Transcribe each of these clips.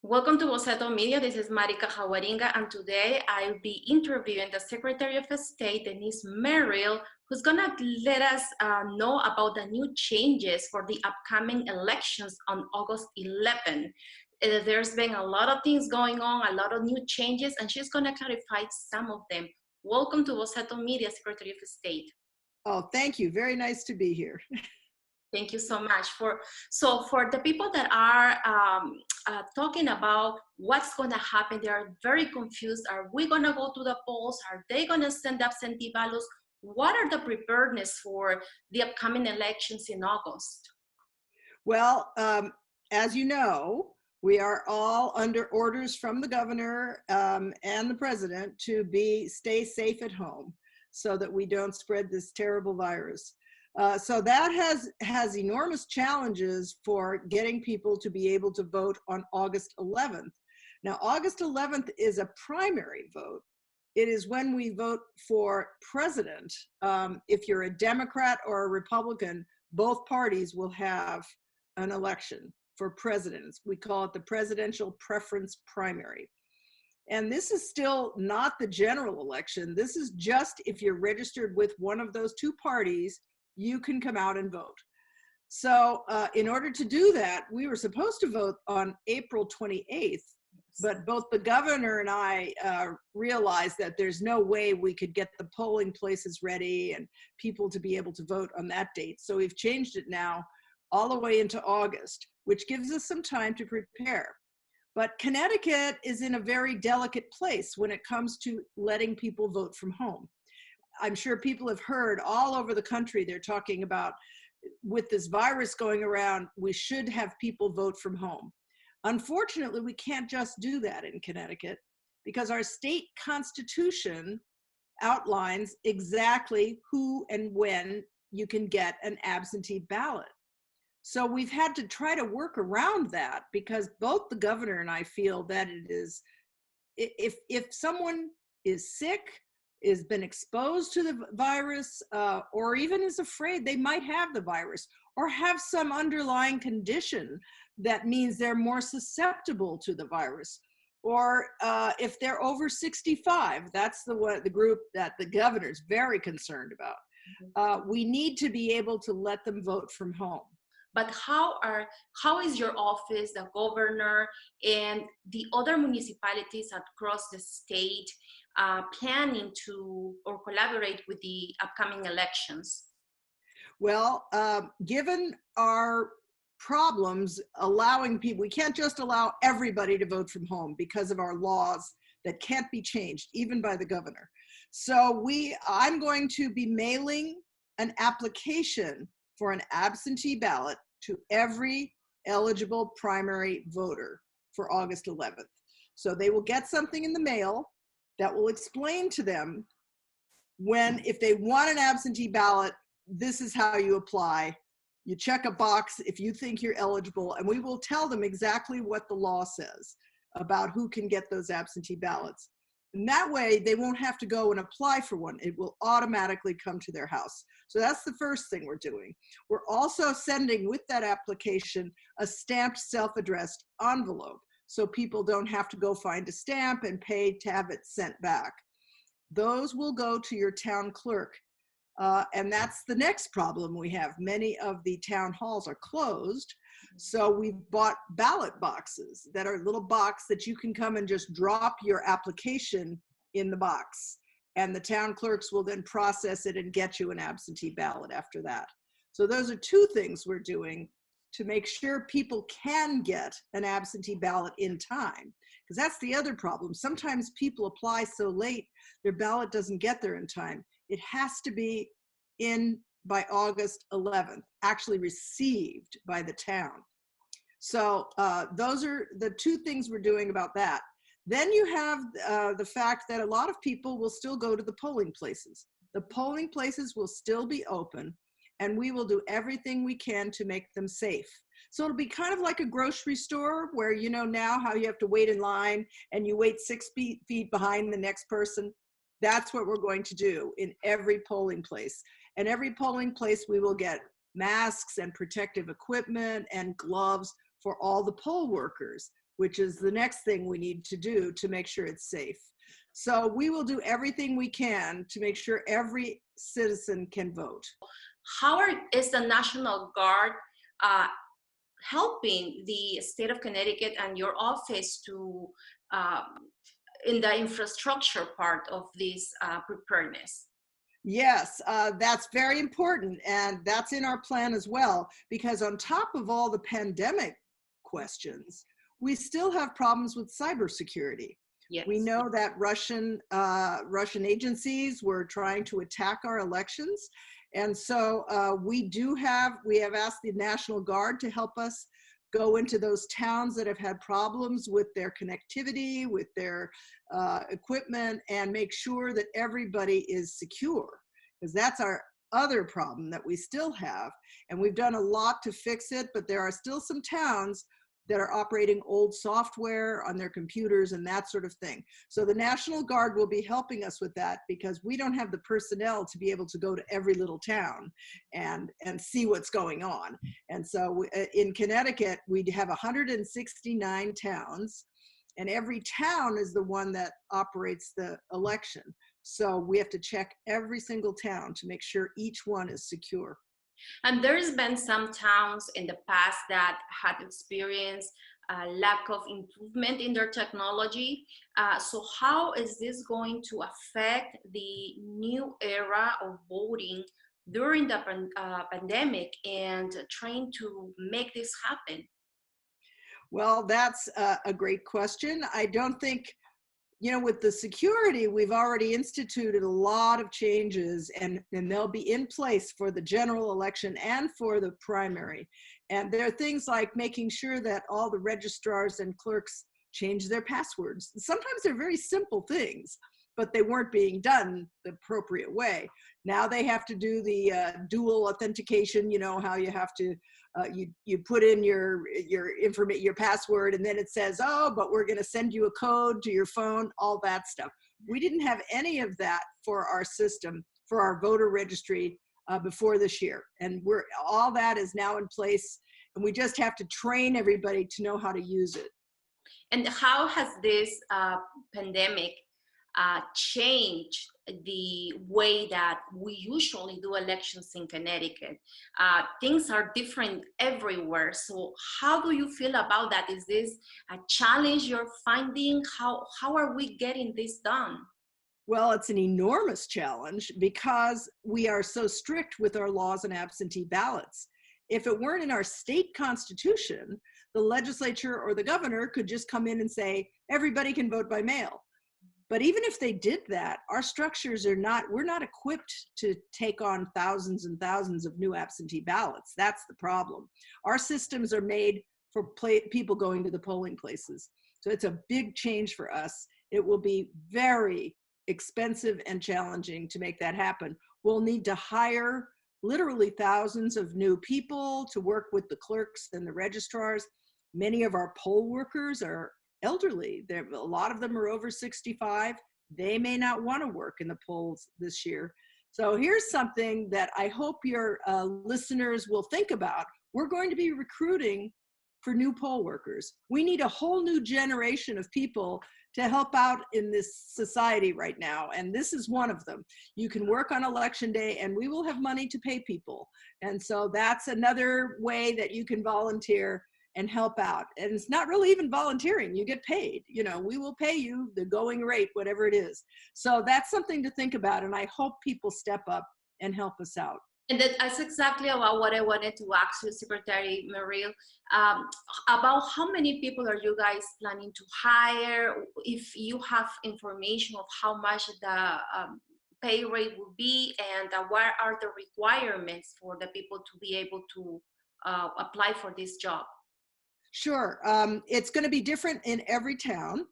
Welcome to BOCETO Media. This is Marika Jawaringa, and today I'll be interviewing the Secretary of State, Denise Merril, who's going to let us know about the new changes for the upcoming elections on August 11th. There's been a lot of things going on, a lot of new changes, and she's going to clarify some of them. Welcome to BOCETO Media, Secretary of State. Oh, thank you. Very nice to be here. Thank you so much. For the people that are talking about what's going to happen, they are very confused. Are we going to go to the polls? Are they going to send absentee ballots? What are the preparedness for the upcoming elections in August? Well, as you know, we are all under orders from the governor and the president to stay safe at home so that we don't spread this terrible virus. So that has enormous challenges for getting people to be able to vote on August 11th. Now, August 11th is a primary vote. It is when we vote for president. If you're a Democrat or a Republican, both parties will have an election for president. We call it the presidential preference primary. And this is still not the general election. This is just if you're registered with one of those two parties, you can come out and vote. So in order to do that, we were supposed to vote on April 28th, but both the governor and I realized that there's no way we could get the polling places ready and people to be able to vote on that date. So we've changed it now all the way into August, which gives us some time to prepare. But Connecticut is in a very delicate place when it comes to letting people vote from home. I'm sure people have heard all over the country, they're talking about with this virus going around, we should have people vote from home. Unfortunately, we can't just do that in Connecticut because our state constitution outlines exactly who and when you can get an absentee ballot. So we've had to try to work around that because both the governor and I feel that it is, if someone is sick, has been exposed to the virus, or even is afraid they might have the virus, or have some underlying condition that means they're more susceptible to the virus, or if they're over 65, that's the group that the governor's very concerned about. We need to be able to let them vote from home. But how is your office, the governor, and the other municipalities across the state planning to or collaborate with the upcoming elections? Well, given our problems allowing people, we can't just allow everybody to vote from home because of our laws that can't be changed, even by the governor. So I'm going to be mailing an application for an absentee ballot to every eligible primary voter for August 11th. So they will get something in the mail that will explain to them if they want an absentee ballot, this is how you apply. You check a box if you think you're eligible, and we will tell them exactly what the law says about who can get those absentee ballots. And that way they won't have to go and apply for one. It will automatically come to their house. So that's the first thing we're doing. We're also sending with that application a stamped self-addressed envelope so people don't have to go find a stamp and pay to have it sent back. Those will go to your town clerk. And that's the next problem we have. Many of the town halls are closed. So we've bought ballot boxes that are a little box that you can come and just drop your application in the box. And the town clerks will then process it and get you an absentee ballot after that. So those are two things we're doing to make sure people can get an absentee ballot in time. Because that's the other problem. Sometimes people apply so late, their ballot doesn't get there in time. It has to be in by August 11th, actually received by the town. So those are the two things we're doing about that. Then you have the fact that a lot of people will still go to the polling places. The polling places will still be open, and we will do everything we can to make them safe. So it'll be kind of like a grocery store where, you know, now how you have to wait in line and you wait 6 feet behind the next person. That's what we're going to do in every polling place. And every polling place we will get masks and protective equipment and gloves for all the poll workers. which is the next thing we need to do to make sure it's safe. So we will do everything we can to make sure every citizen can vote. Is the National Guard helping the state of Connecticut and your office to in the infrastructure part of this preparedness? Yes, that's very important. And that's in our plan as well, because on top of all the pandemic questions, we still have problems with cybersecurity. Yes. We know that Russian agencies were trying to attack our elections. And so we have asked the National Guard to help us go into those towns that have had problems with their connectivity, with their equipment, and make sure that everybody is secure, because that's our other problem that we still have. And we've done a lot to fix it, but there are still some towns that are operating old software on their computers and that sort of thing. So the National Guard will be helping us with that, because we don't have the personnel to be able to go to every little town and see what's going on. And so in Connecticut, we have 169 towns, and every town is the one that operates the election. So we have to check every single town to make sure each one is secure. And there's been some towns in the past that had experienced a lack of improvement in their technology. So how is this going to affect the new era of voting during the pandemic and trying to make this happen? Well, that's a great question. I don't think, with the security, we've already instituted a lot of changes, and they'll be in place for the general election and for the primary. And there are things like making sure that all the registrars and clerks change their passwords. Sometimes they're very simple things, but they weren't being done the appropriate way. Now they have to do the dual authentication, how you have to, you put in your password, and then it says, oh, but we're gonna send you a code to your phone, all that stuff. We didn't have any of that for our system, for our voter registry before this year. And all that is now in place, and we just have to train everybody to know how to use it. And how has this pandemic change the way that we usually do elections in Connecticut? Things are different everywhere. So how do you feel about that? Is this a challenge you're finding? How are we getting this done? Well, it's an enormous challenge because we are so strict with our laws on absentee ballots. If it weren't in our state constitution, the legislature or the governor could just come in and say, everybody can vote by mail. But even if they did that, our structures we're not equipped to take on thousands and thousands of new absentee ballots. That's the problem. Our systems are made for people going to the polling places. So it's a big change for us. It will be very expensive and challenging to make that happen. We'll need to hire literally thousands of new people to work with the clerks and the registrars. Many of our poll workers are elderly. A lot of them are over 65. They may not want to work in the polls this year. So here's something that I hope your listeners will think about. We're going to be recruiting for new poll workers. We need a whole new generation of people to help out in this society right now. And this is one of them. You can work on election day and we will have money to pay people. And so that's another way that you can volunteer and help out. And it's not really even volunteering, you get paid. We will pay you the going rate, whatever it is. So that's something to think about. And I hope people step up and help us out. And that's exactly about what I wanted to ask you, Secretary Merril, about how many people are you guys planning to hire? If you have information of how much the pay rate will be, and what are the requirements for the people to be able to apply for this job? Sure. It's going to be different in every town.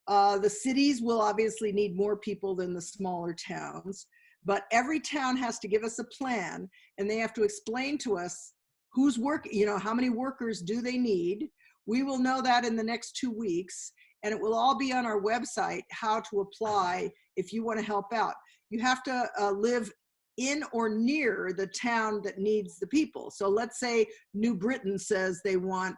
The cities will obviously need more people than the smaller towns, but every town has to give us a plan, and they have to explain to us who's working, how many workers do they need. We will know that in the next 2 weeks, and it will all be on our website, how to apply if you want to help out. You have to live in or near the town that needs the people. So let's say New Britain says they want,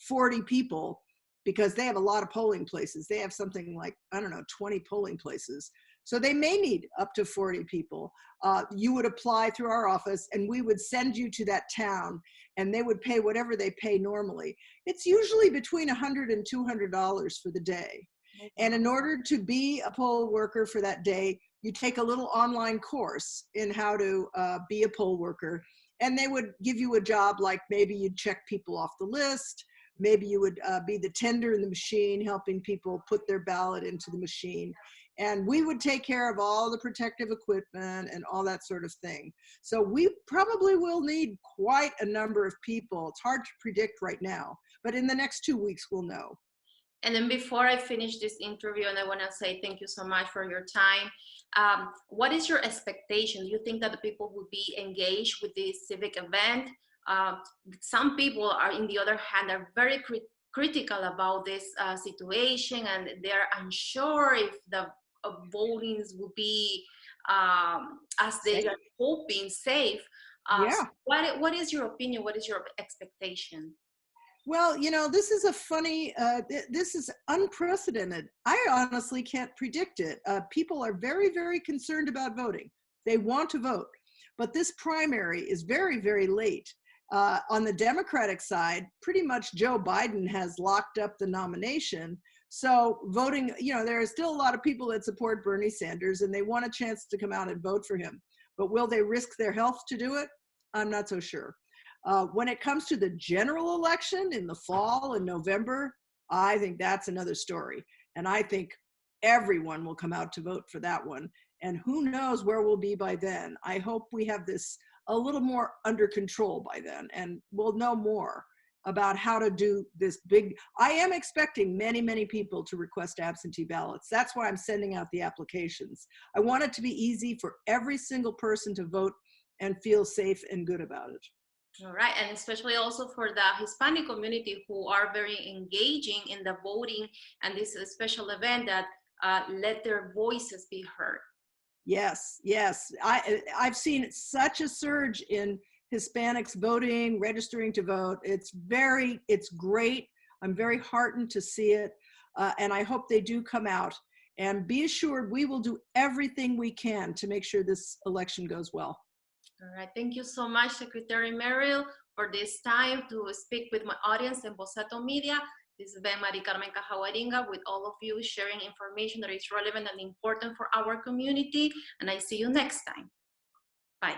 40 people. because they have a lot of polling places. They have something like, I don't know, 20 polling places. So they may need up to 40 people. You would apply through our office and we would send you to that town and they would pay whatever they pay normally. It's usually between $100 and $200 for the day. And in order to be a poll worker for that day, you take a little online course in how to be a poll worker. And they would give you a job like maybe you'd check people off the list. Maybe you would be the tender in the machine, helping people put their ballot into the machine. And we would take care of all the protective equipment and all that sort of thing. So we probably will need quite a number of people. It's hard to predict right now, but in the next 2 weeks, we'll know. And then before I finish this interview, and I want to say thank you so much for your time, what is your expectation? Do you think that the people will be engaged with this civic event? Some people are, in the other hand, are very critical about this situation, and they're unsure if the votings will be as they are hoping, safe. Yeah. So what is your opinion? What is your expectation? Well, you know, this is a funny, this is unprecedented. I honestly can't predict it. People are very, very concerned about voting. They want to vote, but this primary is very, very late. On the Democratic side, pretty much Joe Biden has locked up the nomination. So voting, you know, there are still a lot of people that support Bernie Sanders and they want a chance to come out and vote for him. But will they risk their health to do it? I'm not so sure. When it comes to the general election in the fall in November, I think that's another story. And I think everyone will come out to vote for that one. And who knows where we'll be by then. I hope we have this a little more under control by then, and we'll know more about how to do this big. I am expecting many, many people to request absentee ballots. That's why I'm sending out the applications. I want it to be easy for every single person to vote and feel safe and good about it. All right, and especially also for the Hispanic community who are very engaging in the voting, and this is a special event that let their voices be heard. Yes, yes. I've seen such a surge in Hispanics voting, registering to vote. It's great. I'm very heartened to see it. And I hope they do come out. And be assured we will do everything we can to make sure this election goes well. All right. Thank you so much, Secretary Merril, for this time to speak with my audience in BOCETO Media. This has been Mari Carmen Cajahuaringa with all of you, sharing information that is relevant and important for our community. And I see you next time. Bye.